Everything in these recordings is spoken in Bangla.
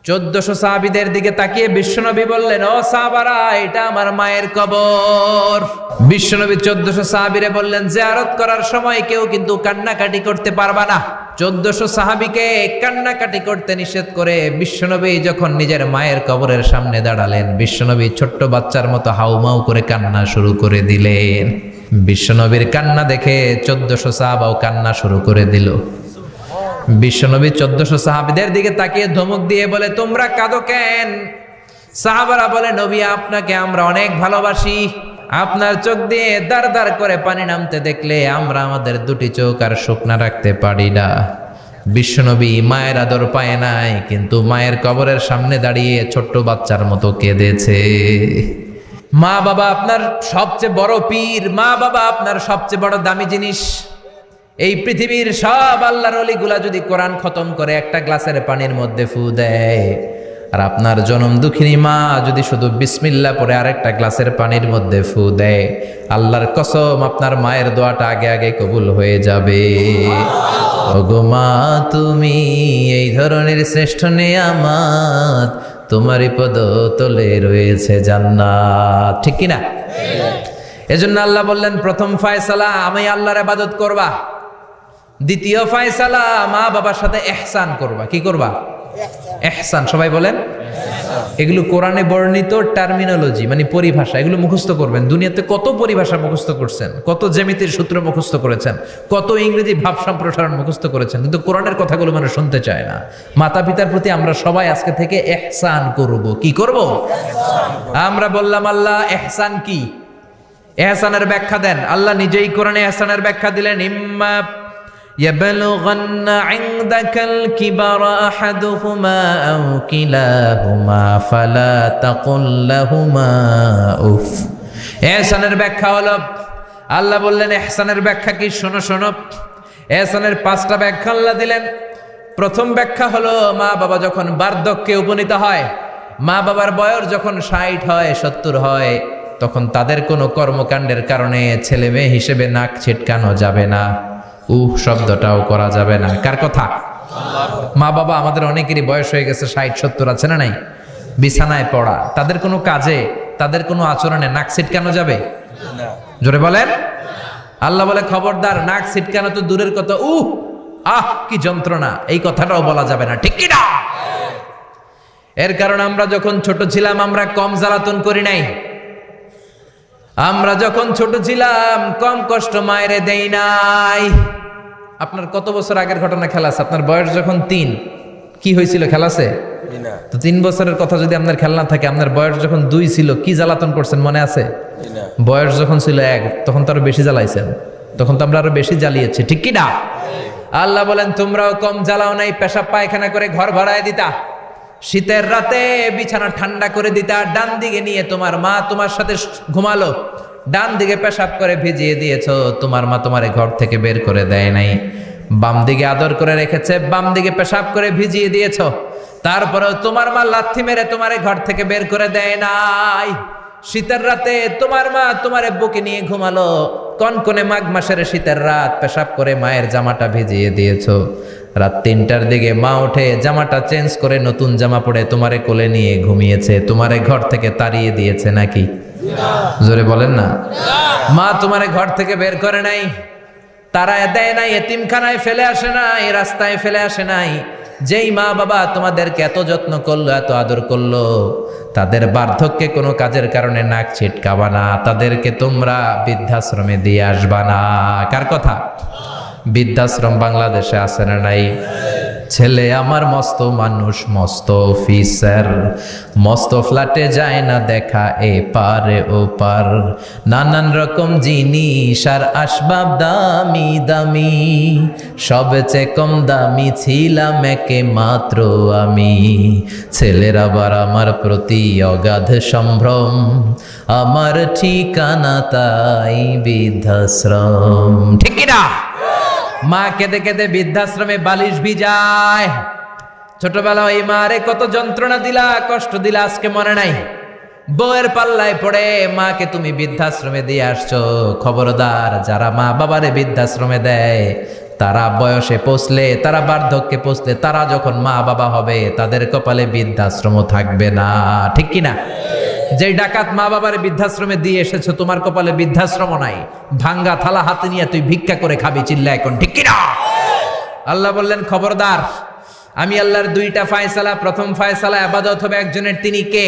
1400 সাহাবীদের দিকে তাকিয়ে বিশ্বনবী বললেন, ও সাহাবারা, এটা আমার মায়ের কবর। বিশ্বনবী 1400 সাহাবীরে বললেন, জিয়ারত করার সময় কেউ কিন্তু কান্নাকাটি করতে পারবা না। 1400 সাহাবীকে কান্নাকাটি করতে নিষেধ করে বিশ্বনবী যখন নিজের মায়ের কবরের সামনে দাঁড়ালেন, বিশ্বনবী ছোট্ট বাচ্চার মতো হাউমাউ করে কান্না শুরু করে দিলেন। বিশ্বনবীর কান্না দেখে 1400 সাহাবাও কান্না শুরু করে দিল। বিশ্বনবী 1400 সাহাবীদের দিকে তাকিয়ে ধমক দিয়ে বলে, তোমরা কাঁদো কেন? সাহাবারা বলে, নবী, আপনাকে আমরা অনেক ভালোবাসি। আপনার চোখ দিয়ে দার দার করে পানি নামতে দেখলে আমরা আমাদের দুটি চোখ আর শুকনা রাখতে পারি না। বিশ্বনবী মায়ের আদর পায় নাই, কিন্তু মায়ের কবরের সামনে দাঁড়িয়ে ছোট্ট বাচ্চার মতো কেঁদেছে। মা বাবা আপনার সবচেয়ে বড় পীর, মা বাবা আপনার সবচেয়ে বড় দামি জিনিস। এই পৃথিবীর সব আল্লাহর ওলিগুলা যদি কোরআন খতম করে একটা গ্লাসের পানির মধ্যে ফু দেয়, আর আপনার জনম দুঃখিনী মা যদি শুধু বিসমিল্লাহ পরে আরেকটা গ্লাসের পানির মধ্যে ফু দেয়, আল্লাহর কসম আপনার মায়ের দোয়াটা আগে আগে কবুল হয়ে যাবে। ওগো মা, তুমি এই ধরনের শ্রেষ্ঠ নেয়ামত, তোমারই পদ তলে রয়েছে জান্নাত। ঠিক কিনা? এজন্য আল্লাহ বললেন, প্রথম ফয়সালা আমি আল্লাহর ইবাদত করবা। দ্বিতীয় ফয়সালা মা বাবার সাথে ইহসান করবা। কি করবা? ইহসান। সবাই বলেন। এগুলো কোরআনে বর্ণিত টার্মিনোলজি, মানে পরিভাষা। এগুলো মুখস্থ করবেন। দুনিয়াতে কত পরিভাষা মুখস্থ করছেন, কত জ্যামিতির সূত্র মুখস্থ করেছেন, কত ইংরেজি ভাব সম্প্রসারণ মুখস্থ করেছেন, কিন্তু কোরআনের কথাগুলো মানুষ শুনতে চায় না। মাতা পিতার প্রতি আমরা সবাই আজকে থেকে ইহসান করব। কি করব? আমরা বললাম, আল্লাহ ইহসান কি? ইহসানের ব্যাখ্যা দেন। আল্লাহ নিজেই কোরআনে ইহসানের ব্যাখ্যা দিলেন, ইম্মা ইয়াবলুগান্না ইনদাকাল কিবারা আহাদুহুমা আও কিলাহুমা ফালা তাকুল লাহুমা উফ। ইহসানের ব্যাখ্যা হলো, আল্লাহ বললেন ইহসানের ব্যাখ্যা কি? শোনো শোনো। ইহসানের 5টা ব্যাখ্যা আল্লাহ দিলেন। প্রথম ব্যাখ্যা হলো, মা বাবা যখন বার্ধক্যে উপনীত হয়, মা বাবার বয়স যখন 60 হয়, 70 হয়, তখন তাদের কোনো কর্মকাণ্ডের কারণে ছেলে মেয়ে হিসেবে নাক ছিটকানো যাবে না, শব্দটাও করা যাবে না। কার কথা? মা বাবা আমাদের অনেকেরই বয়স হয়ে গেছে 60-70, আছে না নাই? বিছানায় পড়া, তাদের কোনো কাজে, তাদের কোনো আচরণে নাক ছিটকানো যাবে? জোরে বলেন। আল্লাহ বলে, খবরদার, নাক ছিটকানো তো দূরের কথা, কি যন্ত্রণা, এই কথাটাও বলা যাবে না। ঠিক কি না? এর কারণ আমরা যখন ছোট ছিলাম আমরা কম জ্বালাতন করি নাই। আমরা যখন ছোট ছিলাম কম কষ্ট মায়েরে দেই নাই। আপনার কত বছর আগের ঘটনা খেলা আছে? আপনার বয়স যখন 3, কি হয়েছিল? খেলা আছে তো? 3 বছরের কথা যদি আপনার খেলা না থাকে, আপনার বয়স যখন 2 ছিল কি জ্বালাতন করছেন মনে আছে? বয়স যখন ছিল 1, তখন তো আরো বেশি জ্বালাইছেন, তখন তো আমরা আরো বেশি জ্বালিয়েছি। ঠিক কি না? আল্লাহ বলেন, তোমরাও কম জ্বালাও নাই। পেশাব পায়খানা করে ঘর ভরায় দিতা, শীতের রাতে বিছানা ঠান্ডা করে দিতা, ডান দিকে নিয়ে তোমার মা তোমার সাথে ঘুমালো, ডান দিকে পেশাব করে ভিজিয়ে দিয়েছো, তোমার মা তোমারে ঘর থেকে বের করে দেয় নাই। বাম দিকে আদর করে রেখেছে, বাম দিকে পেশাব করে ভিজিয়ে দিয়েছো, তারপরেও তোমার মা লাথি মেরে তোমারে ঘর থেকে বের করে দেয় নাই। শীতের রাতে তোমার মা তোমারে বুকে নিয়ে ঘুমালো, কনকনে মাঘ মাসের শীতের রাত, পেশাব করে মায়ের জামাটা ভিজিয়ে দিয়েছো। রাত 3টার দিকে মা উঠে জামাটা চেঞ্জ করে নতুন জামা পরে তোমারে কোলে নিয়ে ঘুমিয়েছে, তোমারে ঘর থেকে তাড়িয়ে দিয়েছে নাকি? জোরে বলেন না। মা তোমারে ঘর থেকে বের করে নাই, তাড়ায় দেয় নাই, এতিমখানায় ফেলে আসে নাই, রাস্তায় ফেলে আসে নাই। যেই মা বাবা তোমাদেরকে এত যত্ন করলো, এত আদর করলো, তাদের বার্ধক্যে কোনো কাজের কারণে নাক ছিটকাবা না, তাদেরকে তোমরা বৃদ্ধাশ্রমে দিয়ে আসবা না। কার কথা? বৃদ্ধাশ্রম বাংলাদেশে আছে না নাই? ছেলে আমার মস্ত মানুষ, মস্ত অফিসার, মস্ত ফ্ল্যাটে যায় না দেখা এ পারে ও পার, নানান রকম জিনিস আর আসবাব দামি দামি, সবচেয়ে কম দামি ছিলাম একে মাত্র আমি। ছেলের আবার আমার প্রতি অগাধ সম্ভ্রম, আমার ঠিকানা তাই বৃদ্ধাশ্রম। ঠিক কি না? মা কেঁদে কেঁদে বৃদ্ধাশ্রমে বালিশ ভিজায়। ছোটবেলা ওই মারে কত যন্ত্রণা দিলা, কষ্ট দিলা, আজকে মনে নাই? বউয়ের পাল্লায় পড়ে মাকে তুমি বৃদ্ধাশ্রমে দিয়ে আসছো। খবরদার, যারা মা বাবারে বৃদ্ধাশ্রমে দেয় তারা বয়সে পৌঁছলে, তারা বার্ধক্যে পৌঁছলে, তারা যখন মা বাবা হবে তাদের কপালে বৃদ্ধাশ্রম থাকবে না। ঠিক কিনা? যেই ডাকাত মা বাবার বৃদ্ধাশ্রমে দিয়ে এসেছো, তোমার কপালে বৃদ্ধাশ্রম নাই। ভাঙ্গা থালা হাতে নিয়ে তুই ভিক্ষা করে খাবি, চিল্লা এখন ঠিক কিনা? আল্লাহ বললেন খবরদার, আমি আল্লাহর দুইটা ফায়সালা। প্রথম ফায়সালা ইবাদত হবে একজনের, তিনি কে?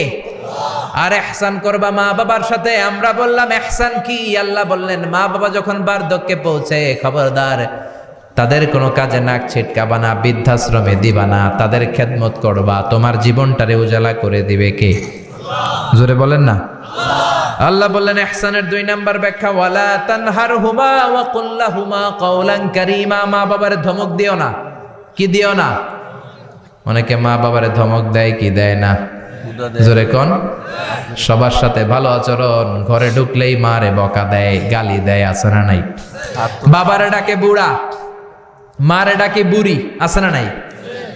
আর ইহসান করবা মা বাবার সাথে। আমরা বললাম ইহসান কি? আল্লাহ বললেন মা বাবা যখন বার্ধক্যে পৌঁছে, খবরদার তাদের কোনো কাজে নাক ছিটকাবা না, বৃদ্ধাশ্রমে দিবা না, তাদের খেদমত করবা। তোমার জীবনটারে উজালা করে দিবে কে? জোরে বলেন না। আল্লাহ বললেন ইহসানের 2 নাম্বার ব্যাখ্যা, ওয়ালা তানহারহুমা ওয়া কুল লাহুমা কাওলান কারীমা। মা বাবারে ধমক দিও না। কি দিও না? অনেকে মা বাবারে ধমক দেয়, কি দেয় না? জোরে কোন? সবার সাথে ভালো আচরণ, ঘরে ঢুকলেই মারে বকা দেয়, গালি দেয়, আছে না নাই? বাবারে ডাকে বুড়া, মারে ডাকে বুড়ি, আছে না নাই?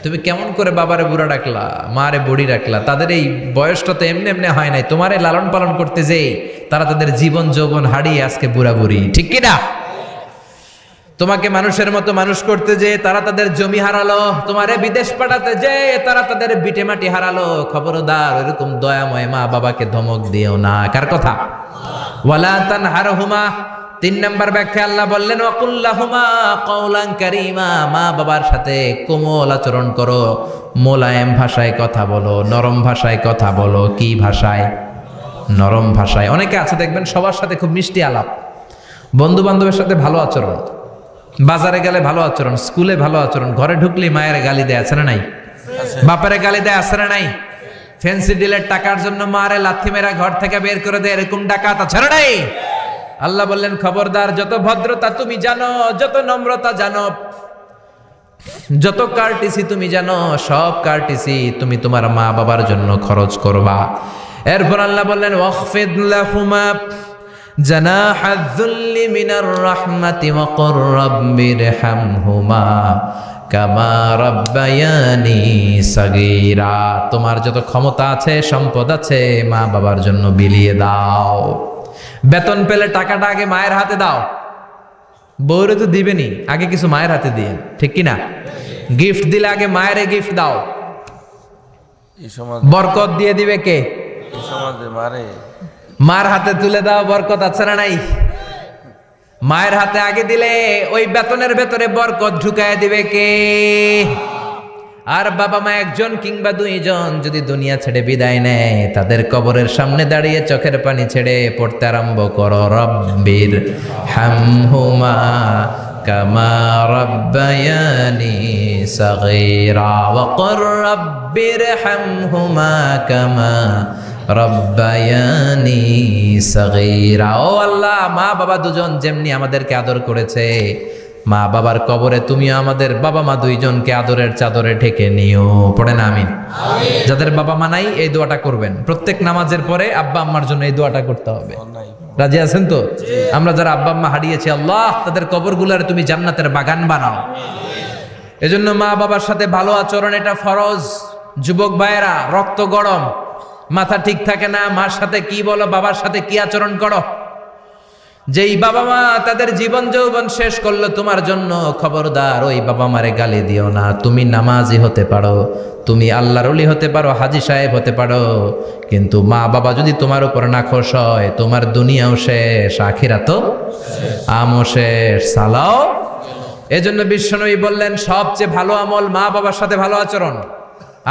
তুমি কেমন করে বাবারে বুড়া ডাকলা, মারে বুড়ি ডাকলা? তাদের এই বয়সটা তো এমনি এমনি হয় নাই। তোমারে লালন পালন করতে যেই তারা তাদের জীবন যৌবন হারিয়ে আজকে বুড়া বুড়ি, ঠিক কিনা? তোমাকে মানুষের মতো মানুষ করতে যে তারা তাদের জমি হারালো, তোমারে বিদেশ পাঠাতে যে তারা তাদের বিটে মাটি হারালো। খবরদার এরকম দয়াময় মা বাবাকে ধমক দিও না। কার কথা? ওয়ালা তানহারহুমা। 3 নাম্বার ব্যাখ্যা আল্লাহ বললেন ওয়াকুল লাহুমা কাওলান কারীমা। মা বাবার সাথে কোমল আচরণ করো, মোলায়েম ভাষায় কথা বলো, নরম ভাষায় কথা বলো। কি ভাষায়? নরম ভাষায়। অনেকে আছে দেখবেন সবার সাথে খুব মিষ্টি আলাপ, বন্ধু বান্ধবের সাথে ভালো আচরণ, বাজারে গেলে ভালো আচরণ, স্কুলে ভালো আচরণ, ঘরে ঢুকলেই মায়ের গালি দেয়, আছে না নাই? বাপারে গালি দেয়, আছে না নাই? ফ্যান্সি ডিলের টাকার জন্য মারে লাথি মেরা ঘর থেকে বের করে দেয়, এরকম ডাকাত আছে না নাই? আল্লাহ বললেন খবরদার, যত ভদ্রতা তুমি জানো, যত নম্রতা জানো, যত কার্টিসি তুমি জানো, সব কার্টিসি তুমি তোমার মা বাবার জন্য খরচ করবা। এরপর আল্লাহ বললেন ওয়াখফিদ লাহুমা জানাহায যুল্লি মিনার রাহমাতি ওয়া কুর রাব্বিরহামহুমা কামা রাব্বায়ানি সাগীরা। তোমার যত ক্ষমতা আছে, সম্পদ আছে, মা বাবার জন্য বিলিয়ে দাও। বেতন পেলে টাকাটা আগে মায়ের হাতে দাও। বউরে তো দিবেনি, আগে কিছু মায়ের হাতে দিয়ে, ঠিক কিনা? গিফট দিলে আগে মায়ের গিফট দাও। বরকত দিয়ে দিবে কে? মার হাতে তুলে দাও, বরকত আছে না নাই? মায়ের হাতে আগে দিলে ওই বেতনের ভেতরে বরকত ঢুকায় দিবে কে? আর বাবা মা একজন কিংবা 2 জন যদি দুনিয়া ছেড়ে বিদায় নেয়, তাদের কবরের সামনে দাঁড়িয়ে চোখের পানি ছেড়ে পড়তে আরম্ভ করো রব্বির হামহুমা কামা রাব্বায়ানি সাগীরা ওয়া কুর রাব্বির হামহুমা কামা রাব্বায়ানি সাগীরা। ও আল্লাহ, মা বাবা দুজন যেমনি আমাদেরকে আদর করেছে, মা বাবার কবরে তুমিও আমাদের বাবা মা 2 জনকে আদরের চাদরে ঢেকে নিও। পড়েন আমিন। যাদের বাবা মা নাই এই দোয়াটা করবেন। প্রত্যেক নামাজের পরে আব্বা আম্মার জন্য এই দোয়াটা করতে হবে। রাজি আছেন তো? আমরা যারা আব্বা আম্মা হারিয়েছি, আল্লাহ তাদের কবরগুলোরে তুমি জান্নাতের বাগান বানাও। এজন্য মা বাবার সাথে ভালো আচরণ এটা ফরজ। যুবক ভাইয়েরা, রক্ত গরম, মাথা ঠিক থাকে না, মার সাথে কি বলো, বাবার সাথে কি আচরণ করো। যেই বাবা মা তাদের জীবন যৌবন শেষ করলো তোমার জন্য, খবরদার ওই বাবা মারে গালি দিও না। তুমি নামাজি হতে পারো, তুমি আল্লাহর ওলি হতে পারো, হাজী সাহেব হতে পারো, কিন্তু মা বাবা যদি তোমার উপর নাখোশ হয়, তোমার দুনিয়াও শেষ, আখিরাতও আমও শেষ। সালাও। এজন্য বিশ্বনবী বললেন সবচেয়ে ভালো আমল মা বাবার সাথে ভালো আচরণ।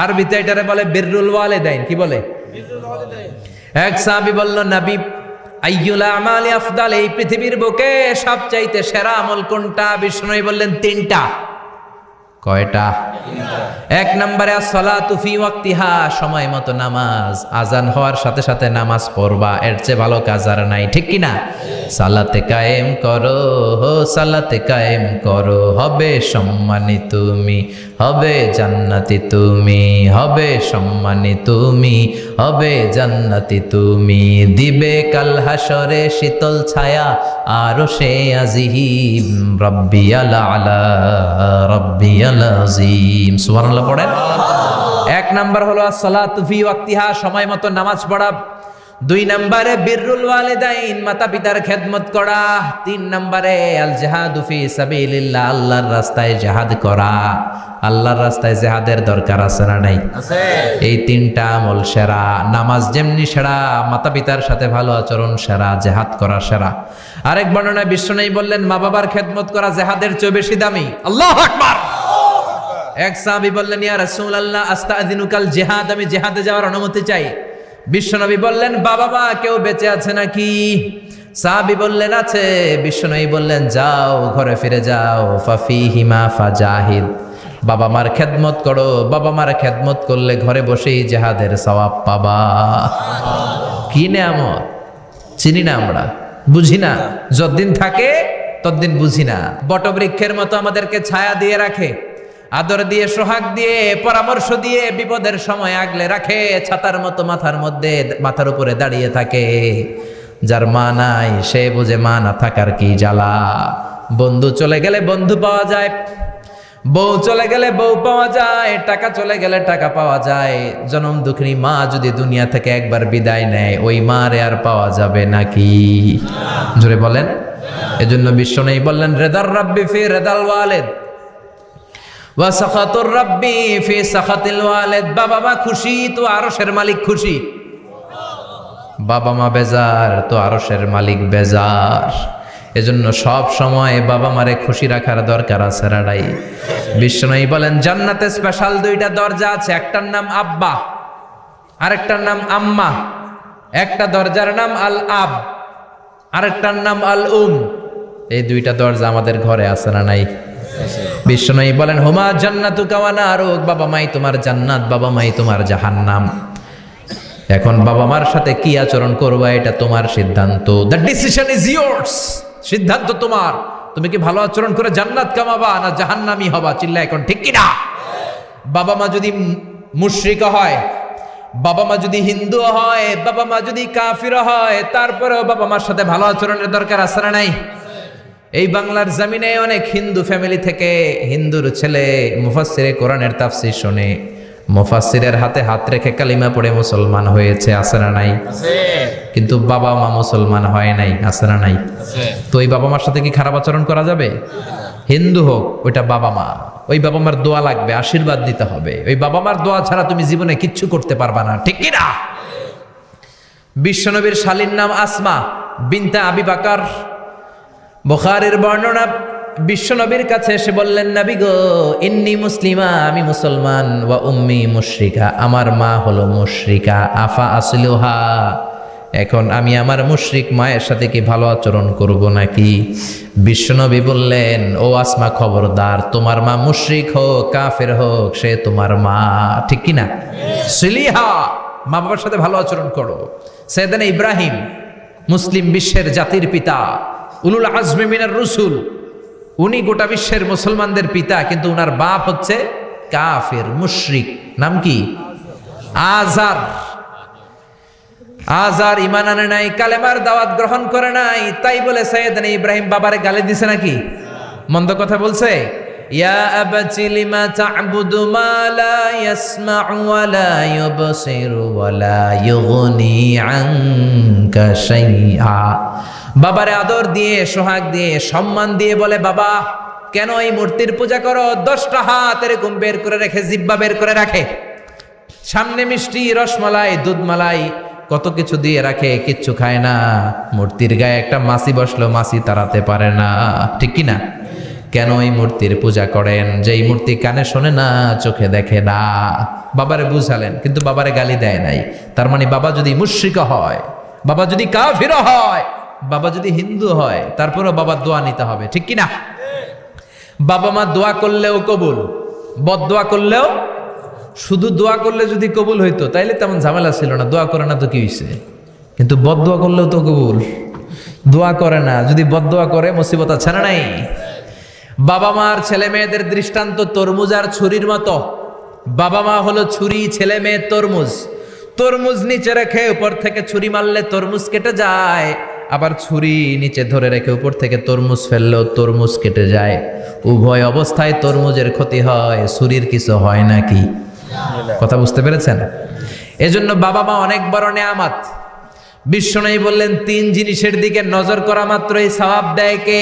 আরবিতে এটারে বলে বিররুল ওয়ালিদাইন। কি বলে? এক সাহাবী বলল, নবী আইয়ুল আমালি আফদাল, এই পৃথিবীর বুকে সবচাইতে সেরা আমল কোনটা? বিষ্ণু বললেন 3টা। কয়টা? 1 নম্বরে আসসালাতু ফি ওয়াক্তিহা, সময় মতো নামাজ, আজান হওয়ার সাথে সাথে নামাজ পড়বা, এর চেয়ে ভালো কাজ আর নাই, ঠিক কি না? সালাতে কায়েম করো, সালাতে কায়েম করো, হবে সম্মানী তুমি, হবে জান্নাতি তুমি, হবে সম্মানী তুমি, হবে জান্নাতি তুমি, দিবে কাল হাসরে শীতল ছায়া আরশে আজিম, রাব্বিয়াল আলা রাব্বিয়াল আযীম। সুবহানাল্লাহ পড়েন। 1 নাম্বার হলো আসসালাতু ফি ওয়াক্তিহা, সময় মতো নামাজ পড়া। 2 নম্বরে বিররুল ওয়ালিদাইন, মাতা পিতার খেদমত করা। 3 নম্বরে আল জিহাদু ফি সাবিলিল্লাহ, আল্লাহর রাস্তায় জিহাদ করা। আল্লাহর রাস্তায় জিহাদের দরকার আছে না নাই? আছে। এই 3টা আমল সেরা। নামাজ যেমনি সেরা, মাতা পিতার সাথে ভালো আচরণ সেরা, জিহাদ করা সেরা। আরেক বর্ণনায় বিশ্বনবী বললেন মা বাবার খেদমত করা জিহাদের চেয়ে বেশি দামি। আল্লাহু আকবার। এক সাহাবী বললেন ইয়া রাসূলুল্লাহ আস্তাযিনুকাল জিহাদ, আমি জিহাদে যাওয়ার অনুমতি চাই। বিশ্বনবী বললেন বাবা মা কেউ বেঁচে আছে নাকি? সাহাবী বললেন আছে। বিশ্বনবী বললেন যাও ঘরে ফিরে যাও, ফাফিহিমা ফাজাহিদ, বাবা মার খেদমত করো। বাবা মার খেদমত করলে ঘরে বসেই জিহাদের সওয়াব পাবা। কি নেয়ামত, চিনি না আমরা, বুঝি না। যতদিন থাকে ততদিন বুঝি না। বটবৃক্ষের মতো আমাদেরকে ছায়া দিয়ে রাখে, আদর দিয়ে, সোহাগ দিয়ে, পরামর্শ দিয়ে, বিপদের সময় আগলে রাখে। ছাতার মতো মাথার উপরে দাঁড়িয়ে থাকে। যার মা নাই সে বুঝে মা না থাকার কি জ্বালা। বন্ধু চলে গেলে বন্ধু পাওয়া যায়, বউ চলে গেলে বউ পাওয়া যায়, টাকা চলে গেলে টাকা পাওয়া যায়। জনম দুঃখিনী মা যদি দুনিয়া থেকে একবার বিদায় নেয়, ওই মারে আর পাওয়া যাবে নাকি? জোরে বলেন। এজন্য বিশ্বনবী বললেন রেদার রাব্বি ফি রেদাল ওয়ালিদ ওয়া সাখাতুর রাব্বি ফি সাখাতিল ওয়ালিদ। বাবা মা খুশি তো আরশের মালিক খুশি, বাবা মা বেজার তো আরশের মালিক বেজার। এজন্য সব সময় বাবা মারে খুশি রাখার দরকার আছে রাড়াই। বিশ্বনবী বলেন জান্নাতে স্পেশাল 2টা দরজা আছে, একটার নাম আব্বা, আরেকটার নাম আম্মা। একটা দরজার নাম আল আব, আরেকটার নাম আল উম। এই 2টা দরজা আমাদের ঘরে আছে না নাই? বিশ্বনবী বলেন হুমা জান্নাতুকা ওয়া নারুক, বাবা মাই তোমার জান্নাত, বাবা মাই তোমার জাহান্নাম। এখন বাবা মার সাথে কি আচরণ করবা এটা তোমার সিদ্ধান্ত। দ্য ডিসিশন ইজ ইয়ার্স, সিদ্ধান্ত তোমার। তুমি কি ভালো আচরণ করে জান্নাত কামাবা না জাহান্নামী হবা? চিল্লা এখন ঠিক কি না? বাবা মা যদি মুশরিক হয়, বাবা মা যদি হিন্দু হয়, বাবা মা যদি কাফির হয়, তারপরেও বাবা মার সাথে ভালো আচরণের দরকার আছে না নাই? এই বাংলার জমিনে অনেক হিন্দু ফ্যামিলি থেকে হিন্দুর ছেলে মুফাসসিরে কোরআনের তাফসীর শুনে মুফাসসিরের হাতে হাত রেখে কালিমা পড়ে মুসলমান হয়েছে, আছে না নাই? আছে। কিন্তু বাবা মা মুসলমান হয় নাই, আছে না নাই? আছে। তো ওই বাবা মার সাথে কি খারাপ আচরণ করা যাবে? হিন্দু হোক, ওইটা বাবা মা, ওই বাবা মার দোয়া লাগবে, আশীর্বাদ দিতে হবে। ওই বাবা মার দোয়া ছাড়া তুমি জীবনে কিচ্ছু করতে পারবা না, ঠিক কি না? বিশ্বনবীর শালীর নাম আসমা বিনতে আবি বকর। বুখারীর বর্ণনা, বিশ্বনবীর কাছে এসে বললেন নবী গো ইন্নী মুসলিমা, আমি মুসলমান, ওয়া উম্মি মুশরিকা, আমার মা হলো মুশরিকা, আফা আসলুহা, এখন আমি আমার মুশরিক মায়ের সাথে কি ভালো আচরণ করব নাকি? বিশ্বনবী বললেন ও আসমা খবরদার, তোমার মা মুশরিক হোক কাফের হোক সে তোমার মা, ঠিক কি না? সিলিহা, মা বাবার সাথে ভালো আচরণ করো। সাইয়েদনা ইব্রাহিম মুসলিম বিশ্বের জাতির পিতা, উলুল আজমি মিনার রসুল, উনি গোটা বিশ্বের মুসলমানদের পিতা, কিন্তু উনার বাপ হচ্ছে কাফের মুশরিক। নাম কি? আজার। আজার ইমান আনে নাই, কালেমার দাওয়াত গ্রহণ করে নাই, তাই বলে সাইয়েদনা ইব্রাহিম বাবারে গালি দিছে নাকি? মন্দ কথা বলছে? ইয়া আবাতি লিমা তা'বুদু মা লা ইয়াসমা'ু ওয়া লা ইউবসিরু ওয়া লা ইউগনি আনকা শাইআ। বাবারে আদর দিয়ে, সোহাগ দিয়ে, সম্মান দিয়ে বলে বাবা কেন এই মূর্তির পূজা করো? 10টা হাত এরকম বের করে রেখে, জিব্বা বের করে রাখে, সামনে মিষ্টি, রসমালাই, দুধমালাই, কত কিছু দিয়ে রাখে, কিচ্ছু খায় না। মূর্তির গায়ে একটা মাছি বসলো, মাছি তাড়াতে পারে না, ঠিক কি না? কেন এই মূর্তির পূজা করেন? যে এই মূর্তি কানে শোনে না, চোখে দেখে না। বাবারে বুঝালেন, কিন্তু বাবারে গালি দেয় নাই। তার মানে বাবা যদি মুশরিক হয়, বাবা যদি কাফির হয়, বাবা যদি হিন্দু হয়, তারপরেও বাবার দোয়া নিতে হবে, ঠিক কি না? বাবা মা দোয়া করলেও কবুল, বদদোয়া করলেও। শুধু দোয়া করলে যদি কবুল হইতো তাইলে তেমন ঝামেলা ছিল না, দোয়া করে না তো কি হইছে? কিন্তু বদদোয়া করলেও তো কবুল, দোয়া করে না, যদি বদদোয়া করে মুসিবত আছে না নাই? বাবা মার ছেলে মেয়েদের দৃষ্টান্ত তরমুজ আর ছুরির মতো। বাবা মা হলো ছুরি, ছেলে মেয়ে তরমুজ। তরমুজ নিচে রেখে উপর থেকে ছুরি মারলে তরমুজ কেটে যায়, আবার ছুরি নিচে ধরে রেখে উপর থেকে তরমুজ ফেললেও তরমুজ কেটে যায়। উভয় অবস্থায় তরমুজের ক্ষতি হয়, ছুরির কিছু হয় নাকি? কথা বুঝতে পেরেছেন? এজন্য বাবা মা অনেক বড় নেয়ামত। বিশ্বনবী বললেন 3 জিনিসের দিকে নজর করা মাত্রই সওয়াব দেয় কে?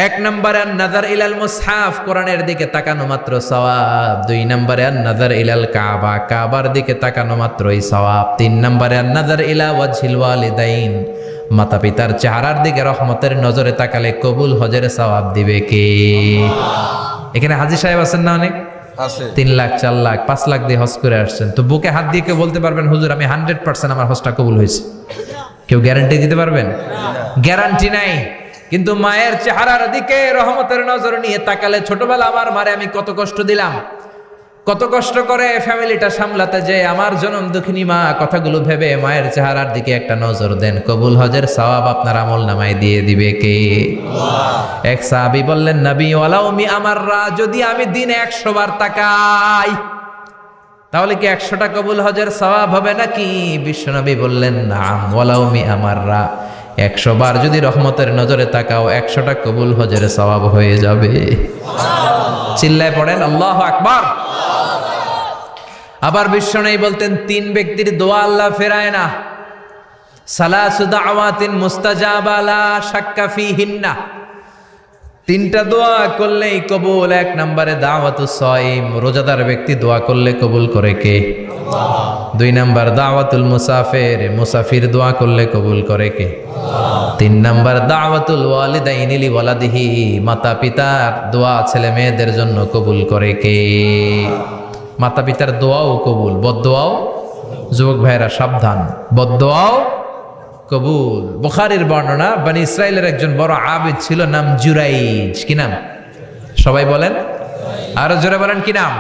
1 নম্বরে নাযার ইলাল মুসহাফ, কোরআনের দিকে তাকানো মাত্র সওয়াব। 2 নম্বরে নাযার ইলাল কাবা, কাবার দিকে তাকানো মাত্রই সওয়াব। 3 নম্বরে নাযার ইলা ওয়াজহিল ওয়ালিদাইন, মাতা পিতার চেহারার দিকে রহমতের নজরে তাকালে কবুল হজের সওয়াব দিবে কে? এখানে হাজী সাহেব আছেন না অনেক? আছে। 3 লাখ 4 লাখ 5 লাখ দিয়ে হজ করে আসছেন, তো বুকে হাত দিয়ে কেউ বলতে পারবেন হুজুর আমি 100% আমার হজটা কবুল হয়েছে? কেউ গ্যারান্টি দিতে পারবেন? গ্যারান্টি নাই। কিন্তু মায়ের চেহারার দিকে রহমতের নজর নিয়ে তাকালে, ছোটবেলা আমার মারে আমি কত কষ্ট দিলাম, কত কষ্ট করে ফ্যামিলিটা সামলাতে, যে আমার জনম দুঃখিনী মা, কথাগুলো ভেবে মায়ের চেহারার দিকে একটা নজর দেন, কবুল হজের সওয়াব আপনার আমল নামায় দিয়ে দিবে কে? এক সাহাবী বললেন, নবী ওয়ালাউ মি আমাররা, যদি আমি দিনে 100 বার তাকাই তাহলে কি 100টা কবুল হজের সওয়াব হবে নাকি? বিশ্বনবী বললেন, নাম ওয়ালাউ মি আমাররা, 100 বার যদি রহমতের নজরে তাকাও 100টা কবুল হজের সওয়াব হয়ে যাবে। চিল্লায় পড়েন আল্লাহু আকবার। আবার বিশ্বনবী বলতেন, 3 ব্যক্তির দোয়া আল্লাহ ফেরায় না, সালাসু দাওয়াতিন মুস্তাজাবা লা শাক্কা ফিহিন্না, 3টা দোয়া করলেই কবুল। 1 নম্বরে দাওয়াতুস সাইম, রোজাদার ব্যক্তি দোয়া করলে কবুল করে কে? আল্লাহ। 2 নম্বর দাওয়াতুল মুসাফির, মুসাফির দোয়া করলে কবুল করে কে? আল্লাহ। 3 নম্বর দাওয়াতুল ওয়ালিদাইনি লি ওয়ালাদিহি, মাতা পিতার দোয়া ছেলে মেয়েদের জন্য কবুল করে কে? মাতা পিতার দোয়াও কবুল, বদদোয়াও। যুবক ভাইরা সাবধান, বদদোয়াও কবুল। বুখারীর বর্ণনা, বনি ইসরাইলের একজন বড় আবিদ ছিল, নাম জুরাইজ। কি নাম? সবাই বলেন, আরো জোরে বলেন, কি নাম?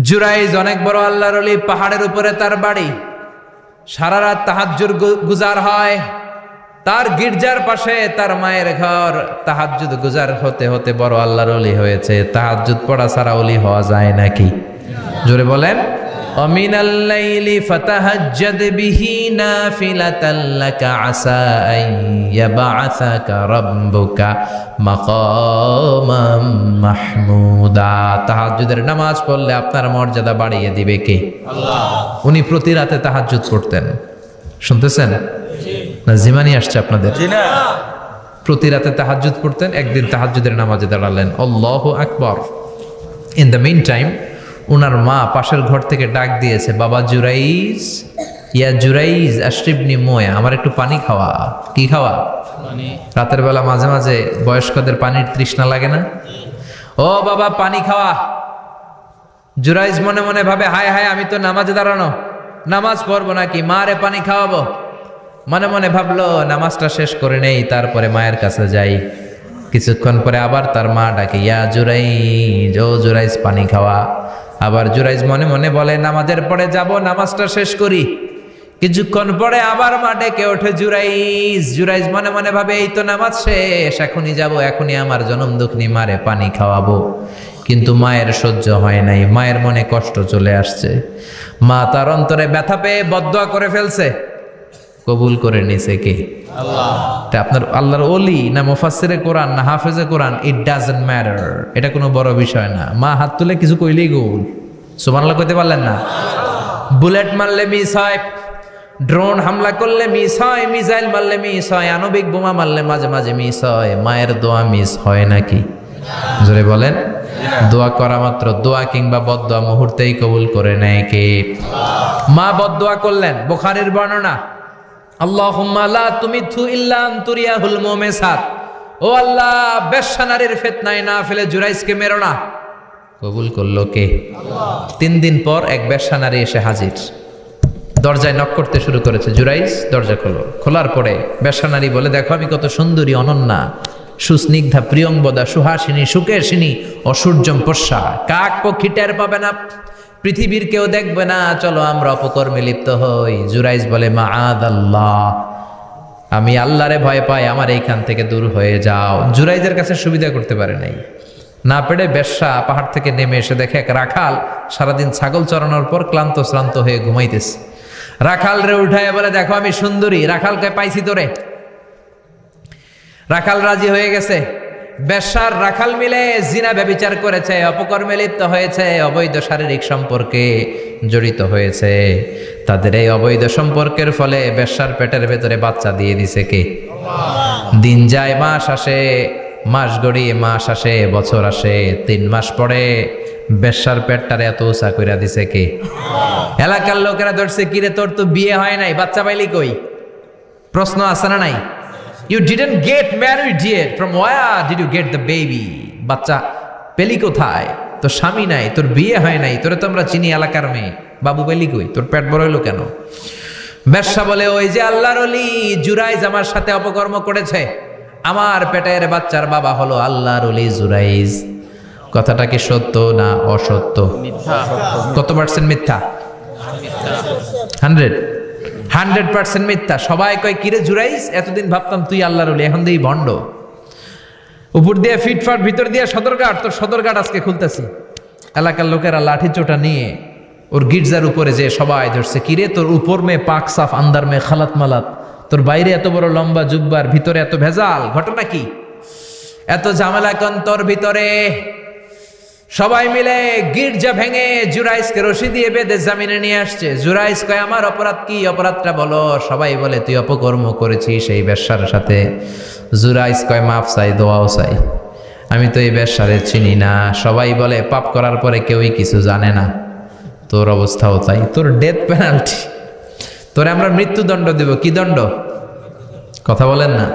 জুরাইজ অনেক বড় আল্লাহর ওলি, পাহাড়ের উপরে তার বাড়ি, সারা রাত তাহাজ্জুদ গুজার হয়। তার গির্জার পাশে তার মায়ের ঘর, তাহাজ্জুদ গুজার হতে হতে বড় আল্লাহর ওলি হয়েছে। তাহাজ্জুদ পড়া ছাড়া ওলি হওয়া যায় নাকি? জোরে বলেন। ওমিনাল লাইলি ফাতাহাজ্জাদ বিহি নাফিলাতাল লাকা আসা আন ইয়াবআসাকা রাব্বুকা মাকামাম মাহমুদা। তাহাজ্জুদের নামাজ পড়লে আপনার মর্যাদা বাড়িয়ে দিবে কে? আল্লাহ। উনি প্রতি রাতে তাহাজ্জুদ পড়তেন। শুনতেছেন না? জিমানি আসছে আপনাদের? জি না। প্রতি রাতে তাহাজ্জুদ পড়তেন। একদিন তাহাজ্জুদের নামাজে দাঁড়ালেন, আল্লাহু আকবার। ইন দ্য মিন টাইম উনার মা পাশের ঘর থেকে ডাক দিয়েছে, বাবা জুরাইজ, ইয়া জুরাইজ আশরিবনি মোয়া, আমার একটু পানি খাওয়া। কি খাওয়া? পানি। রাতের বেলা মাঝে মাঝে বয়স্কদের পানির তৃষ্ণা লাগে না? ও বাবা পানি খাওয়া। জুরাইজ মনে মনে ভাবে, হায় হায় আমি তো নামাজে দাঁড়ানো, নামাজ পড়বো নাকি, মারে পানি খাওয়াবো। মনে মনে ভাবলো নামাজটা শেষ করে নেই, তারপরে মায়ের কাছে যাই। কিছুক্ষণ পরে আবার তার মা ডাকে, ইয়া জুরাইজ, ও জুরাইজ পানি খাওয়া। আবার জুরাইজ মনে মনে বলে, নামাজের পরে যাব, নামাজটা শেষ করি। কিছুক্ষণ পরে আবার মা ডেকে ওঠে, জুরাইজ। জুরাইজ মনে মনে ভাবে, এই তো নামাজ শেষ, এখনই যাব, এখনই আমার জনম দুঃখিনী মারে পানি খাওয়াবো। কিন্তু মায়ের সহ্য হয় নাই, মায়ের মনে কষ্ট চলে আসছে। মা তার অন্তরে ব্যথা পেয়ে বদদোয়া করে ফেলছে। কবুল করে নিছে কে? আল্লাহ। তা আপনার আল্লাহর ওলি না মুফাসসিরে কোরআন না হাফেজে কোরআন, ইট ডাজন্ট ম্যাটার, এটা কোনো বড় বিষয় না। মা হাত তুলে কিছু কইলেই গোল। সুবহানাল্লাহ কইতে পারলেন না? বুলেট মারলে মিস হয়, ড্রোন হামলা করলে মিস হয়, মিসাইল মারলে মিস হয়, আণবিক বোমা মারলে মাঝে মাঝে মিস হয়। মায়ের দোয়া মিস হয় নাকি? জোরে বলেন। দোয়া করা মাত্র, দোয়া কিংবা বদদোয়া মুহূর্তেই কবুল করে নেয় কে? মা বদদোয়া করলেন। বুখারীর বর্ণনা, আল্লাহুম্মা লা তুমিথু ইল্লা আনতুরিয়াহুল মুমিসাত, ও আল্লাহ বেশ্যা নারীর ফিতনায় না ফেলে জুরাইজকে মেরো না। কবুল করলো কে? আল্লাহ। 3 দিন পর এক বেশ্যা নারী এসে হাজির, দরজায় নক করতে শুরু করেছে। জুরাইজ দরজা খোলো। খোলার পরে বেশ্যা নারী বলে, দেখো আমি কত সুন্দরী, অনন্যা, সুস্নিগ্ধা, প্রিয়ংবদা, সুহাসিনী, সুকেশিনী, অসূর্যম পশ্যা, কাক পক্ষী টের পাবে না, পৃথিবীর কেউ দেখবে না, চলো আমরা অপকর্মে লিপ্ত হই। জুরাইজ বলে, মাআদাল্লাহ, আমি আল্লাহরে ভয় পাই, আমার এইখান থেকে দূর হয়ে যাও। জুরাইজের কাছে সুবিধা করতে পারে নাই, না পেরে বেশ্যা পাহাড় থেকে নেমে এসে দেখে এক রাখাল সারাদিন ছাগল চড়ানোর পর ক্লান্ত শ্রান্ত হয়ে ঘুমাইতেছে। রাখাল রে উঠায় বলে, দেখো আমি সুন্দরী। রাখালকে পাইছি তোরে। রাখাল রাজি হয়ে গেছে। বেশ্যার রাখাল মিলে জিনা ব্যভিচার করেছে, অপকর্মে লিপ্ত হয়েছে, অবৈধ শারীরিক সম্পর্কে জড়িত হয়েছে। তাদের এই অবৈধ সম্পর্কের ফলে বেশ্যার পেটের ভেতরে বাচ্চা দিয়ে দিছে কে? দিন যায়, মাস আসে, মাস গড়িয়ে মাস আসে, বছর আসে, 3 মাস পরে বেশ্যার পেটটারে এত উঁচা কইরা দিছে কে? এলাকার লোকেরা ধরছে, কিরে তোর তো বিয়ে হয় নাই, বাচ্চা পাইলি কই? প্রশ্ন আছে না নাই? You didn't get married yet. From where did you get the baby? বাচ্চা পেলি কোথায়? তোর স্বামী নাই, তোর বিয়ে হয় নাই, তোরে তো আমরা চিনি এলাকার মেয়ে, বাবু পেলি কই? তোর পেট বড় হইলো কেন? বেশ্যা বলে, ওই যে আল্লাহর ওলি জুরাইজ আমার সাথে অপকর্ম করেছে, আমার পেটের বাচ্চার বাবা হলো আল্লাহর ওলি জুরাইজ। কথাটা কি সত্য না অসত্য? কত পার্সেন্ট মিথ্যা? 100% মিথ্যা। সবাই কয়, কিরে জুরাইজ, এতদিন ভাবতাম তুই আল্লাহর ওলি, এখন দিই ভণ্ড। উপর দিয়ে ফিটফাট, ভিতর দিয়ে সদরঘাট, তোর সদরঘাট আজকে খুলতেছি। এলাকার লোকেরা লাঠি চোটা নিয়ে ওর গির্জার উপরে যে সবাই ধরছে, কিরে তোর উপর মে পাক সাফ, আন্দার মে খালাত মালাত, তোর বাইরে এত বড় লম্বা জুব্বার, ভিতরে এত ভেজাল, ঘটনা কি? এত ঝামেলা কোন তোর ভিতরে? সবাই মিলে গির্জা ভেঙে জুরাইজকে রশি দিয়ে বেঁধে জামিনে নিয়ে আসছে। জুরাইজ কয়, আমার অপরাধ কি? অপরাধটা বলো। সবাই বলে, তুই অপকর্ম করেছিস সেই বেশ্যার সাথে। জুরাইজ কয়, মাফ চাই, দোয়াও চাই, আমি তো এই বেশ্যারে চিনি না। সবাই বলে, পাপ করার পরে কেউই কিছু জানে না, তোর অবস্থাও তাই, তোর ডেথ পেনাল্টি, তোরে আমরা মৃত্যুদণ্ড দেব। কি দণ্ড? কথা বলেন না।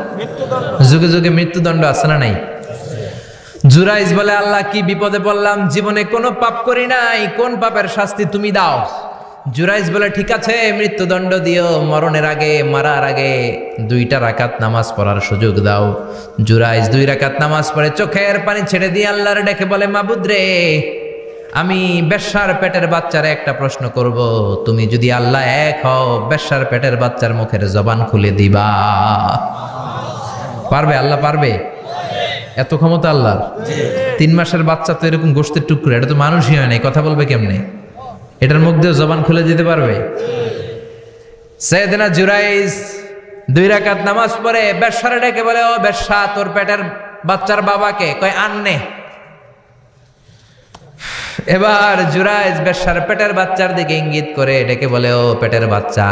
যুগে যুগে মৃত্যুদণ্ড আছে না নাই? জুরাইজ বলে, আল্লাহ কি বিপদে পড়লাম, জীবনে কোনো পাপ করি নাই, কোন পাপের শাস্তি তুমি দাও? জুরাইজ বলে, ঠিক আছে, মৃত্যুদণ্ড দিও, মরণের আগে, মারার আগে 2 রাকাত নামাজ পড়ার সুযোগ দাও। জুরাইজ 2 রাকাত নামাজ পড়ে চোখের পানি ছেড়ে দিয়ে আল্লাহর ডেকে বলে, মাবুদ রে, আমি বেশ্যার পেটের বাচ্চারে একটা প্রশ্ন করব, তুমি যদি আল্লাহ এক হও, বেশ্যার পেটের বাচ্চার মুখের জবান খুলে দিবা? পারবে? আল্লাহ পারবে? এত ক্ষমতা আল্লাহর। 3 মাসের বাচ্চা তো এরকম গোশতের টুকরো, এটা তো মানুষই হয় নাই, কথা বলবে কেমনে? এটার মুখ দিয়ে জবান খুলে দিতে পারবে? সাইয়েদনা জুরাইজ 2 রাকাত নামাজ পড়ে বেশ্যারে ডেকে বলে, ও বেশ্যা, তোর পেটের বাচ্চার বাবাকে? কয়, আননে। এবার জুরাইজ বেশ্যার পেটের বাচ্চার দিকে ইঙ্গিত করে ডেকে বলে, ও পেটের বাচ্চা,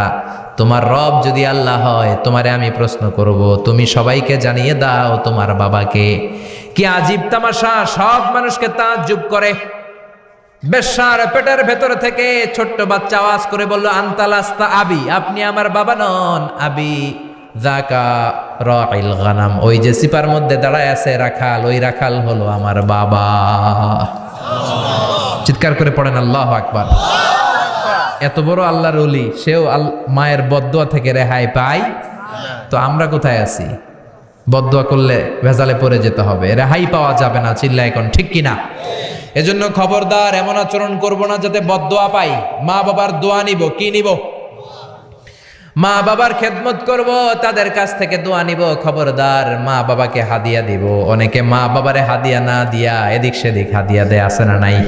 তোমার রব যদি আল্লাহ হয়, তোমারে আমি প্রশ্ন করব, তুমি সবাইকে জানিয়ে দাও তোমার বাবাকে। কি আজীব তামাশা, সব মানুষকে তাজ্জুব করে। বেশ্যার পেটের ভেতর থেকে ছোট্ট বাচ্চা আওয়াজ করে বলল, আনতালাস্তা আবি, আপনি আমার বাবা নন। আবি যাকা রাইল গানাম, ওই যে সিপার মধ্যে দাঁড়ায় আছে রাখাল, ওই রাখাল হলো আমার বাবা। চিৎকার করে পড়েন আল্লাহু আকবার। এত বড় আল্লাহর ওলি, সেও মায়ের বদদোয়া থেকে রেহাই পায়? তো আমরা কোথায় আছি? বদদোয়া করলে ভেজালে পড়ে যেতে হবে, রেহাই পাওয়া যাবে না। চিল্লায় এখন ঠিক কিনা? এজন্য খবরদার, এমন আচরণ করব না যাতে বদদোয়া পাই। মা বাবার দোয়া নিব। কি নিব? মা বাবার খেদমত করব, তাদের কাছ থেকে দোয়া নিব। খবরদার, মা বাবাকে হাদিয়া দিব। অনেকে মা বাবারে হাদিয়া না দিয়া এদিক সেদিক হাদিয়া দেয়, আছে না নাই?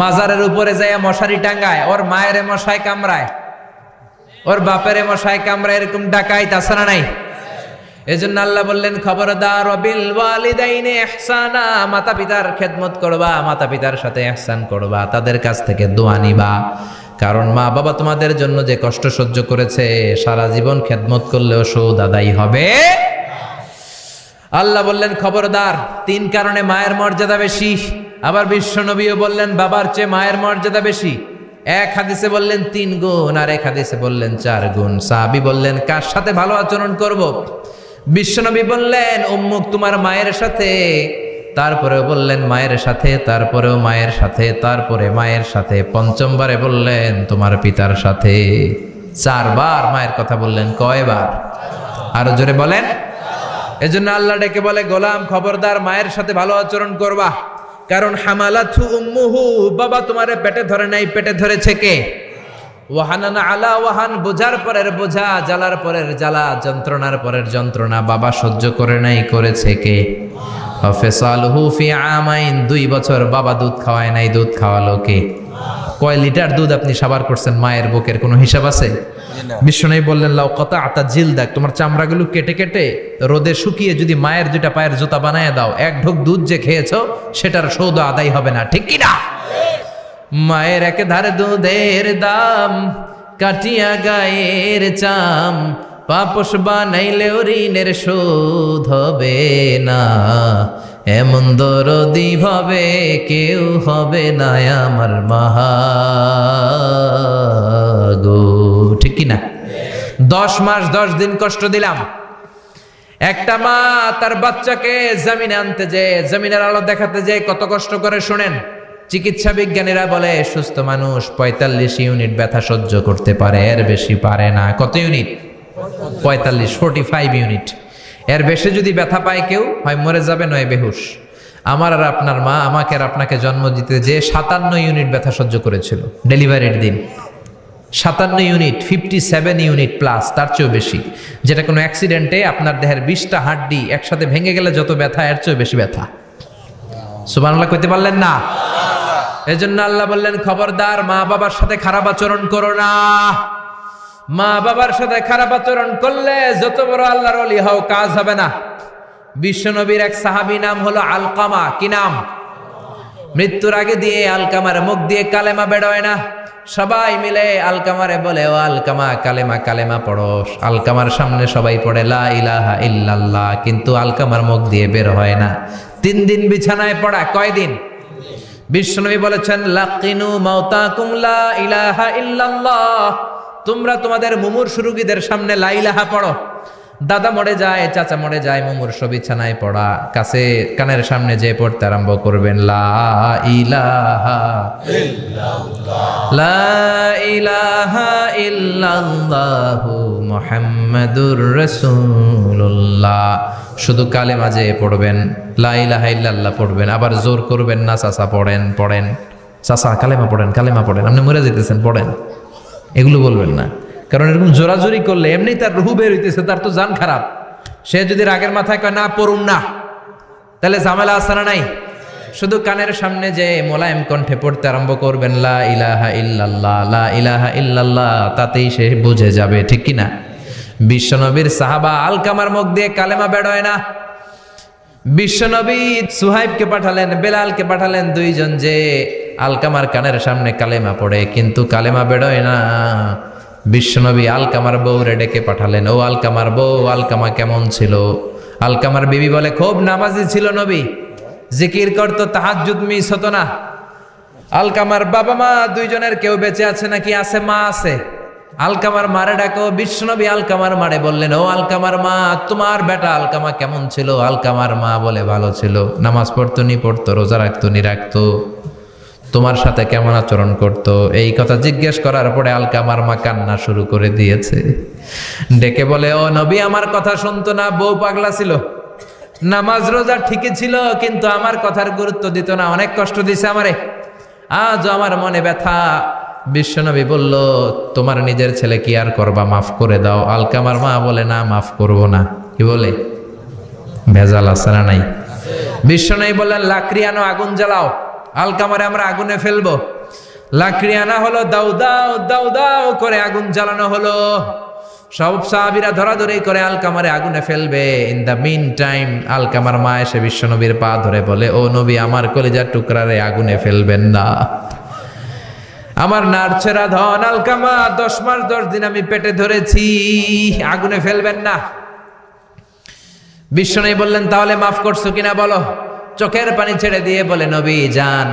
মাজারের উপরে যায় মশারি টাঙ্গায়, ওর মায়ের মশায় কামড়ায়, ওর বাপের মশায় কামড়ায়, এরকম ডাকাইত, আছে না নাই? এজন্য আল্লাহ বললেন, খবরদার, বিল ওয়ালিদাইনি ইহসানা, মাতা পিতার খেদমত করবা, মাতা পিতার সাথে ইহসান করবা, তাদের কাছ থেকে দোয়া নিবা। কারণ মা বাবা তোমাদের জন্য যে কষ্ট সহ্য করেছে, সারা জীবন খেদমত করলেও সুদ আদায় হবে। আল্লাহ বললেন, খবরদার, 3 কারণে মায়ের মর্যাদা বেশি। আবার বিশ্ব নবীও বললেন, বাবার চেয়ে মায়ের মর্যাদা বেশি। এক হাদিসে বললেন 3 গুণ, আর এক হাদিসে বললেন 4 গুণ। সাহাবী বললেন, কার সাথে ভালো আচরণ করব? বিশ্বনবী বললেন, উম্মুক, তোমার মায়ের সাথে। তারপরেও বললেন মায়ের সাথে, তারপরেও মায়ের সাথে, তারপরে মায়ের সাথে, 5মবারে বললেন তোমার পিতার সাথে। 4 বার মায়ের কথা বললেন। কয়বার? আরো জোরে বলেন। এজন্য আল্লাহ ডেকে বলে, গোলাম, খবরদার, মায়ের সাথে ভালো আচরণ করবা। কারণ হামালাতহু উম্মুহু, বাবা তোমারে পেটে ধরে নাই, পেটে ধরেছে কে? ওয়াহানান আলা ওয়াহান, বোঝার পরের বোঝা, জ্বালার পরের জ্বালা, যন্ত্রণার পরের যন্ত্রণা বাবা সহ্য করে নাই, করেছে কে? ফিসালুহু ফি আমাইন, 2 বছর বাবা দুধ খাওয়ায় নাই, দুধ খাওয়ালো কে? কয় লিটার দুধ আপনি সাবার করছেন মায়ের বুকের কোনো হিসাব আছে? বিশ্বনবী বললেন লাউ কাতাআতা জিলদাক, তোমার চামড়াগুলো কেটে কেটে রোদে শুকিয়ে যদি মায়ের দুইটা পায়ের জুতা বানায় দাও, এক ঢোক দুধ যে খেয়েছো সেটার সৌদ আদায় হবে না, ঠিক কি না? মায়ের এক ধারে দুধের দাম, কাটিয়া গায়ের চাম, পাপস বানাইলেও ঋণের শোধ হবে না, এমন দরদি ভাবে কেউ হবে না আমার মাগো, ঠিক কি না? 10 মাস 10 দিন কষ্ট দিলাম। একটা মা তার বাচ্চাকে জমিনে আনতে যে, জমিনের আলো দেখাতে যে কত কষ্ট করে শুনেন। চিকিৎসা বিজ্ঞানীরা বলে সুস্থ মানুষ 45 ইউনিট ব্যথা সহ্য করতে পারে, এর বেশি পারে না। কত ইউনিট? 45 ইউনিট। এর বেশি যদি ব্যথা পায় কেউ হয় মরে যাবে, নয় বেহুশ। আমার আর আপনার মা আমাকে আর আপনাকে জন্ম দিতে যে 57 ইউনিট ব্যথা সহ্য করেছিল ডেলিভারির দিন। 57 ইউনিট, 57 ইউনিট প্লাস, তার চেয়েও বেশি। যেটা কোনো অ্যাক্সিডেন্টে আপনার দেহের 20টা হাড্ডি একসাথে ভেঙে গেলে যত ব্যথা, এর চেয়েও বেশি ব্যথা। সুবহানাল্লাহ কইতে পারলেন না? এজন্য আল্লাহ বললেন খবরদার মা বাবার সাথে খারাপ আচরণ করো না। মা বাবার সাথে খারাপ আচরণ করলে যত বড় আল্লাহর ওলি হও কাজ হবে না। বিশ্বনবীর এক সাহাবী নাম হলো আলকামা। কি নাম? মৃত্যুর আগে দিয়ে আলকামার মুখ দিয়ে কালেমা বেরোয় না। সবাই মিলে আলকামারে বলে ও আলকামা কালেমা কালেমা পড়ো। আলকামার সামনে সবাই পড়ে লা ইলাহা ইল্লাল্লাহ, কিন্তু আলকামার মুখ দিয়ে বের হয় না। 3 দিন বিছানায় পড়া। কয়দিন? বিশ্বনবী বলেছেন লাকিনু মাউতাকুম লা ইলাহা ইল্লাল্লাহ, তোমরা তোমাদের মুমূর্ষু রোগীদের সামনে লা ইলাহা পড়ো। দাদা মরে যায়, চাচা মরে যায়, মুমূর্ষু বিছানায় পড়া, কাছে কানের সামনে যে পড়তে আরম্ভ করবেন লা ইলাহা ইল্লাল্লাহ, লা ইলাহা ইল্লাল্লাহু মুহাম্মাদুর রাসূলুল্লাহ। শুধু কালেমা যে পড়বেন, লা ইলাহা ইল্লাল্লাহ পড়বেন, আবার জোর করবেন না চাচা পড়েন পড়েন, চাচা কালেমা পড়েন কালেমা পড়েন, আপনি মরে যেতেছেন পড়েন, এগুলো বলবেন না। কারণ এরকম জোরাজোরি করলে এমনি তার রুহু বের হইতেছে, তার তো জান খারাপ। সে যদি রাগের মাথায় কয় না পড়ুন না, তাহলে ঝামেলা আছে না নাই? শুধু কানের সামনে যে মোলায়েম কণ্ঠে পড়তে আরম্ভ করবেন লা ইলাহা ইল্লাল্লাহ, লা ইলাহা ইল্লাল্লাহ, তাতেই সে বুঝে যাবে, ঠিক কি না? বিশ্বনবীর সাহাবা আলকামার মুখ দিয়ে কালেমা বেরোয় না। বিশ্বনবী সুহাইবকে পাঠালেন, বেলালকে পাঠালেন, দুইজন যে আলকামার কানের সামনে কালেমা পড়ে, কিন্তু কালেমা বেরোয় না। বিশ্বনবী আলকামার বউরে ডেকে পাঠালেন, ও আলকামার বউ, আলকামা কেমন ছিল? আলকামার বিবি বলে খুব নামাজি ছিল নবী, জিকির করতো, তাহাজ্জুদ মিস হতো না। আলকামার বাবা মা দুইজনের কেউ বেঁচে আছে নাকি? আছে, মা আছে। আলকামার মারে ডাকো। বিশ্বনবী আলকামার মারে বললেন, ও আলকামার মা, তোমার বেটা আলকামা কেমন ছিল? আলকামার মা বলে ভালো ছিল, নামাজ পড়তো নি পড়তো, রোজা রাখতো নি রাখতো, তোমার সাথে কেমন আচরণ করতো? এই কথা জিজ্ঞেস করার পরে আলকামার মা কান্না শুরু করে দিয়েছে। ডেকে বলে, ও নবী, আমার কথা শুনতো না, বউ পাগলা ছিল, নামাজ রোজা ঠিকই ছিল, কিন্তু আমার কথার গুরুত্ব দিত না, অনেক কষ্ট দিছে আমারে, আজ আমার মনে ব্যথা। বিশ্বনবী বলল, তোমার নিজের ছেলে কি আর করবা, মাফ করে দাও। আলকামার মা বলে, না মাফ করব না। কি বলে? ভেজাল আছে না নাই? বিশ্বনবী বললেন, লাকড়ি আনো, আগুন জ্বালাও, আলকামারে আমরা আগুনে ফেলবো। লাকড়ি আনা হলো, দাও দাও দাও দাও করে আগুন জ্বালানো হলো। সব সাহাবীরা ধরাধরি করে আলকামারে আগুনে ফেলবে। ইন দ্য মিন টাইম আলকামার মা এসে বিশ্বনবীর পা ধরে বলে, ও নবী, আমার কলিজার টুকরারে আগুনে ফেলবেন না, আমার নারছেরা ধন আলকামা, 10 মাস 10 দিন আমি পেটে ধরেছি, আগুনে ফেলবেন না। বিশ্বনবী বললেন, তাহলে মাফ করছো কিনা বলো। চোখের পানি ছেড়ে দিয়ে বলে, নবী যান,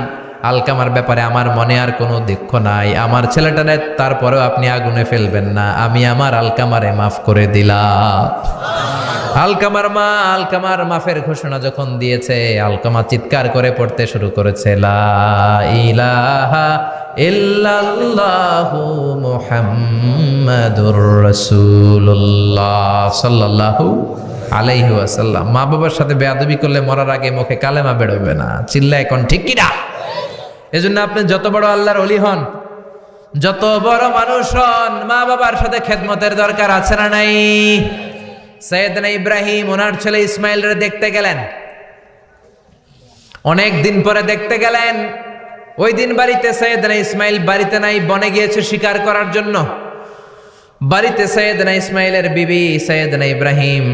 আলকামার ব্যাপারে আমার মনে আর কোনো দুঃখ নাই, আমার ছেলেটারে তারপরেও আপনি আগুনে ফেলবেন না, আমি আমার আলকামারে মাফ করে দিলাম। আলকামার মা আলকামার মাফের ঘোষণা যখন দিয়েছে, আলকামা চিৎকার করে পড়তে শুরু করেছে, লা ইলাহা ইল্লাল্লাহু মুহাম্মাদুর রাসূলুল্লাহ সাল্লাল্লাহু আলাইহি ওয়াসাল্লাম। মা বাবার সাথে বেয়াদবি করলে মরার আগে মুখে কালেমা বেরোবে না। চিল্লা এখন ঠিক কি না? এজন্য আপনি যত বড় আল্লাহর ওলি হন, যত বড় মানুষ হন, মা বাবার সাথে খেদমতের দরকার আছে না নাই? সাইয়েদনা ইব্রাহিম ওনার ছেলে ইসমাইলরে দেখতে গেলেন, অনেক দিন পরে দেখতে গেলেন। ওই দিন বাড়িতে সাইয়েদনা ইসমাইল বাড়িতে নাই, বনে গিয়েছে শিকার করার জন্য। বাড়িতে সাইয়েদনা ইসমাইলের বিবি সাইয়েদনা ইব্রাহিম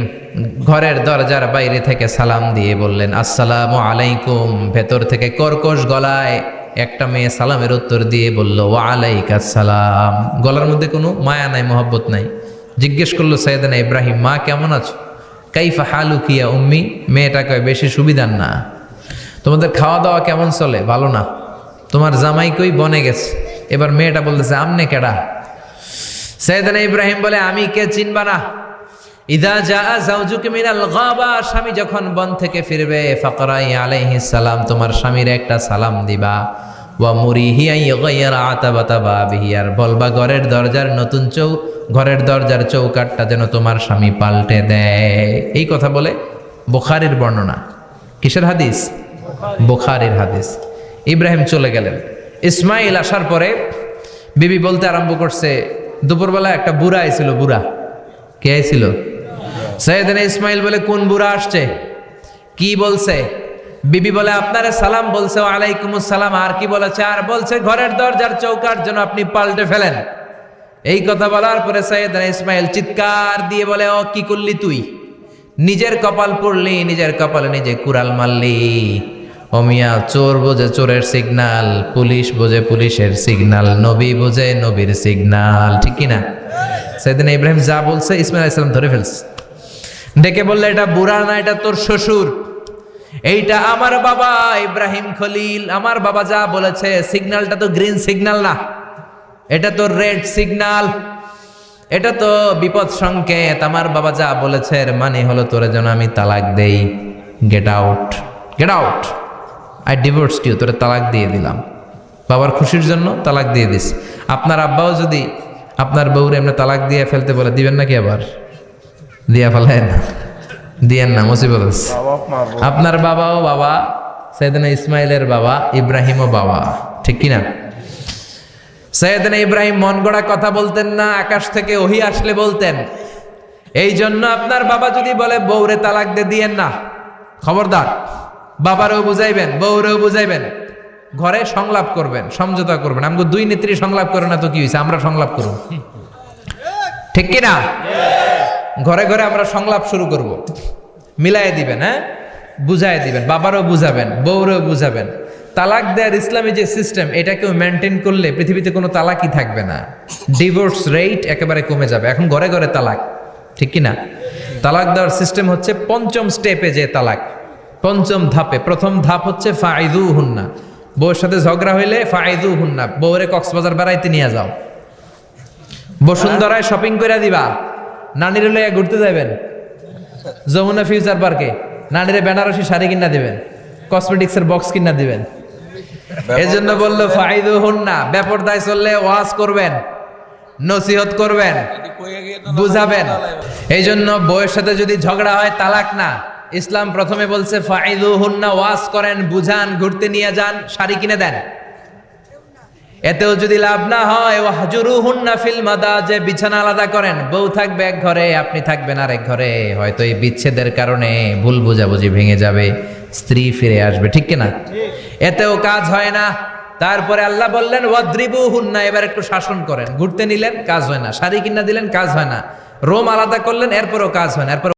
ঘরের দরজার বাইরে থেকে সালাম দিয়ে বললেন আসসালামু আলাইকুম। ভেতর থেকে কর্কশ গলায় একটা মেয়ে সালামের উত্তর দিয়ে বলল ওয়া আলাইকাস সালাম। গলার মধ্যে কোনো মায়া নাই, মহব্বত নাই। জিজ্ঞেস করলো সাইয়েদনা ইব্রাহিম, মা কেমন আছো? কাইফা হালুকি ইয়া উম্মি। মেয়েটা কয় বেশি সুবিধার না, তোমাদের খাওয়া দাওয়া কেমন চলে? ভালো না। তোমার জামাই কই? বনে গেছে। এবার মেয়েটা বলতেছে আমনে কেডা? সাইয়েদনা ইব্রাহিম বলে আমি কে চিনবা না? ইদা জাআ যাওজুকা মিনাল গাবা, স্বামী যখন বন থেকে ফিরবে ফাকরাই আলাইহিস সালাম, তোমার স্বামীর একটা সালাম দিবা। ওয়া মুরিহি আইগাইরা আতাবাতা বাবিহি, আর বলবা ঘরের দরজার চৌকাটটা যেন তোমার স্বামী পাল্টে দেয়। এই কথা বলে বুখারীর বর্ণনা। কিসের হাদিস? বুখারীর হাদিস। ইব্রাহিম চলে গেলেন। ইসমাইল আসার পরে বিবি বলতে আরম্ভ করছে, দুপুরবেলা একটা বুড়া আইছিল। বুড়া কে আইছিল? সাইয়েদনা ইসমাইল বলে কোন বুড়া আসছে? কি বলছে? বিবি বলে আপনারে সালাম বলছে, ওয়া আলাইকুমুস সালাম। আর কি বলেছে? আর বলছে ঘরের দরজার চৌকাট যেন আপনি পাল্টে ফেলেন। এই কথা বলার পরে সাইয়েদনা ইসমাইল চিৎকার দিয়ে বলে ও কি করলি তুই? নিজের কপাল পড়লি, নিজের কপালে নিজে কুড়াল মারলি। ও মিয়া, চোর বোঝে চোরের সিগনাল, পুলিশ বোঝে পুলিশের সিগনাল, নবী বোঝে নবীর সিগনাল, ঠিক কিনা? সাইয়েদনা ইব্রাহিম যা বলছে ইসমাইল আলাইহিস সালাম ধরে ফেলছে। ডেকে বললে এটা বুড়া না, এটা তোর শ্বশুর, এইটা আমার বাবা ইব্রাহিম খলিল। আমার বাবা যা বলেছে, সিগন্যালটা তো গ্রিন সিগন্যাল না, এটা তো রেড সিগন্যাল, এটা তো বিপদ সংকেত। আমার বাবা যা বলেছে এর মানে হলো তোরে যেন আমি তালাক দেই। Get out, get out, I divorced you, তোরে তালাক দিয়ে দিলাম। বাবার খুশির জন্য তালাক দিয়ে দিস। আপনার আব্বাও যদি আপনার বউরে এমনি তালাক দিয়ে ফেলতে বলে, দিবেন নাকি? আবার দিয়া ফেলেন, দিয়েন না, মুসিবত আছে। আপনার বাবাও বাবা, সাইয়েদনা ইসমাইলের বাবা, ইব্রাহিমও বাবা, ঠিক কিনা? সাইয়েদনা ইব্রাহিম মন গড়া কথা বলতেন না, আকাশ থেকে ওহী আসলে বলতেন। এই জন্য আপনার বাবা যদি বলে বউরে তালাক দিয়েন না, খবরদার। বাবারেও বুঝাইবেন, বউরেও বুঝাইবেন, ঘরে সংলাপ করবেন, সমঝোতা করবেন। আমাকে দুই নেত্রী সংলাপ করে না তো কি হয়েছে, আমরা সংলাপ করব, ঠিক কিনা? ঘরে ঘরে আমরা সংলাপ শুরু করব, মিলাই দিবেন, হ্যাঁ, বুঝাই দিবেন, বাবারও বুঝাবেন, বউরেও বুঝাবেন। তালাক দেওয়ার ইসলামী যে সিস্টেম, এটাকেও মেনটেন করলে পৃথিবীতে কোনো তালাকই থাকবে না। ডিভোর্স রেট একেবারে কমে যাবে। এখন ঘরে ঘরে তালাক, ঠিক কিনা? তালাক দেওয়ার সিস্টেম হচ্ছে পঞ্চম স্টেপে যে তালাক, পঞ্চম ধাপে। প্রথম ধাপ হচ্ছে ফাইদুহুন্না, বউয়ের সাথে ঝগড়া হইলে ফাইদুহুন্না, বউরে কক্সবাজার বেড়াইতে নিয়ে যাও, বসুন্ধরায় শপিং করে দিবা, নানিরে লইয়া ঘুরতে যাবেন যমুনা ফিউচার পার্কে, নানিরে বেনারসি শাড়ি কিনা দিবেন, কসমেটিক্সের বক্স কিনা দিবেন। এজন্য বললো ফাইদুহুন্না। বেপরদায় চললে ওয়াজ করবেন, নসিহত করবেন, বুঝাবেন। এই জন্য বউয়ের সাথে যদি ঝগড়া হয় তালাক না, ইসলাম প্রথমে বলছে ফাইদুহুন্না, ওয়াজ করেন, বুঝান, ঘুরতে নিয়ে যান, শাড়ি কিনে দেন। এতেও যদি লাভ না হয় ওয়াহজুরুহুন্না ফিল মাদাজি, বিছানা আলাদা করেন, বউ থাকবে এক ঘরে, আপনি থাকবেন আরেক ঘরে। হয়তো এই বিচ্ছেদের কারণে ভুল বোঝাবুঝি ভেঙে যাবে, স্ত্রী ফিরে আসবে, ঠিক কিনা? এতেও কাজ হয় না। তারপরে আল্লাহ বললেন ওয়াদ্রিবুহুন্না, এবার একটু শাসন করেন। ঘুরতে নিলেন, কাজ হয় না। শাড়ি কিনা দিলেন, কাজ হয় না। রোম আলাদা করলেন, এরপরও কাজ হয় না। এরপর